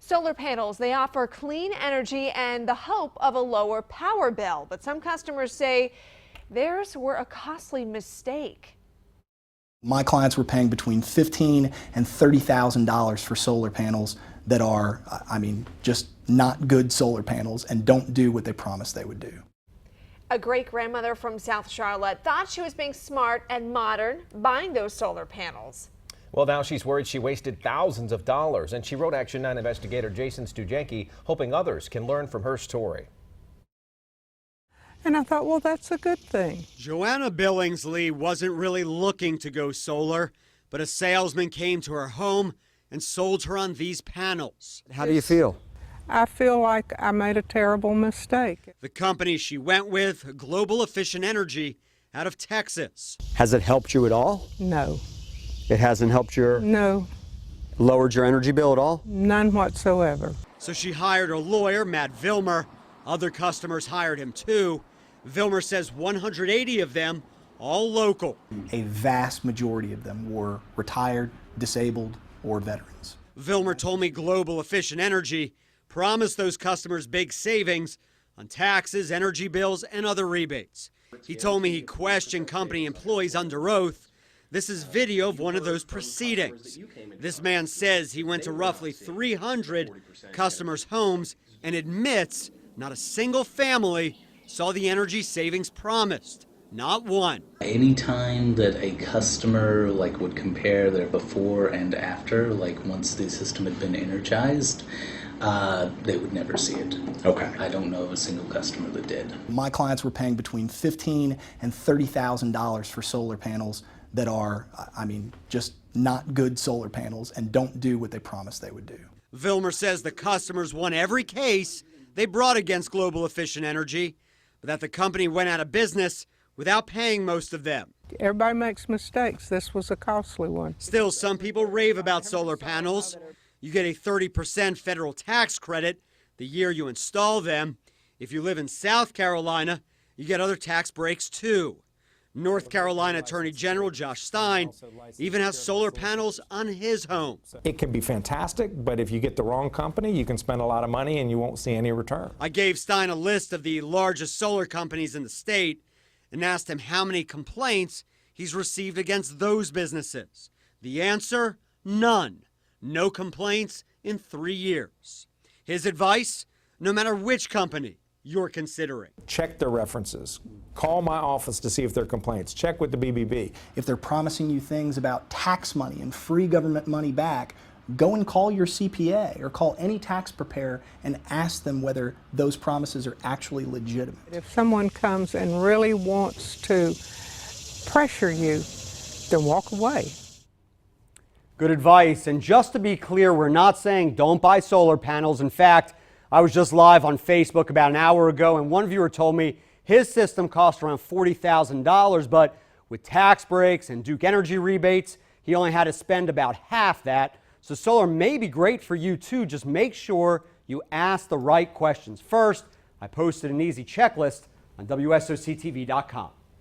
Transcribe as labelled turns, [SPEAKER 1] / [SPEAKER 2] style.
[SPEAKER 1] Solar panels, they offer clean energy and the hope of a lower power bill. But some customers say theirs were a costly mistake.
[SPEAKER 2] My clients were paying between $15,000 and $30,000 for solar panels that are, just not good solar panels and don't do what they promised they would do.
[SPEAKER 1] A great-grandmother from South Charlotte thought she was being smart and modern buying those solar panels.
[SPEAKER 3] Well, now she's worried she wasted thousands of dollars, and she wrote Action 9 investigator Jason Stujenki, hoping others can learn from her story.
[SPEAKER 4] And I thought, well, that's a good thing.
[SPEAKER 5] Joanna Billingsley wasn't really looking to go solar, but a salesman came to her home and sold her on these panels.
[SPEAKER 6] How do you feel?
[SPEAKER 4] I feel like I made a terrible mistake.
[SPEAKER 5] The company she went with, Global Efficient Energy, out of Texas.
[SPEAKER 6] Has it helped you at all?
[SPEAKER 4] No.
[SPEAKER 6] It hasn't helped
[SPEAKER 4] No,
[SPEAKER 6] lowered your energy bill at all?
[SPEAKER 4] none whatsoever.
[SPEAKER 5] So she hired a lawyer, Matt Villmer. Other customers hired him too. Villmer says 180 of them, all local.
[SPEAKER 2] A vast majority of them were retired, disabled, or veterans.
[SPEAKER 5] Villmer told me Global Efficient Energy promised those customers big savings on taxes, energy bills, and other rebates. He told me he questioned company employees under oath. This is video of one of those proceedings. This man says he went to roughly 300 customers' homes and admits not a single family saw the energy savings promised. Not one.
[SPEAKER 7] Anytime that a customer would compare their before and after, once the system had been energized, they would never see it.
[SPEAKER 6] Okay.
[SPEAKER 7] I don't know of a single customer that did.
[SPEAKER 2] My clients were paying between $15,000 and $30,000 for solar panels that are, just not good solar panels and don't do what they promised they would do.
[SPEAKER 5] Villmer says the customers won every case they brought against Global Efficient Energy, but that the company went out of business without paying most of them.
[SPEAKER 4] Everybody makes mistakes. This was a costly one.
[SPEAKER 5] Still, some people rave about solar panels. You get a 30% federal tax credit the year you install them. If you live in South Carolina, you get other tax breaks too. North Carolina Attorney General Josh Stein even has solar panels on his home.
[SPEAKER 8] It can be fantastic, but if you get the wrong company, you can spend a lot of money and you won't see any return.
[SPEAKER 5] I gave Stein a list of the largest solar companies in the state and asked him how many complaints he's received against those businesses. The answer, none. No complaints in 3 years. His advice, no matter which company you're considering.
[SPEAKER 8] Check their references. Call my office to see if there are complaints. Check with the BBB.
[SPEAKER 2] If they're promising you things about tax money and free government money back, go and call your CPA or call any tax preparer and ask them whether those promises are actually legitimate.
[SPEAKER 4] If someone comes and really wants to pressure you, then walk away.
[SPEAKER 5] Good advice. And just to be clear, we're not saying don't buy solar panels. In fact, I was just live on Facebook about an hour ago, and one viewer told me his system cost around $40,000, but with tax breaks and Duke Energy rebates, he only had to spend about half that. So solar may be great for you too. Just make sure you ask the right questions first. I posted an easy checklist on WSOCTV.com.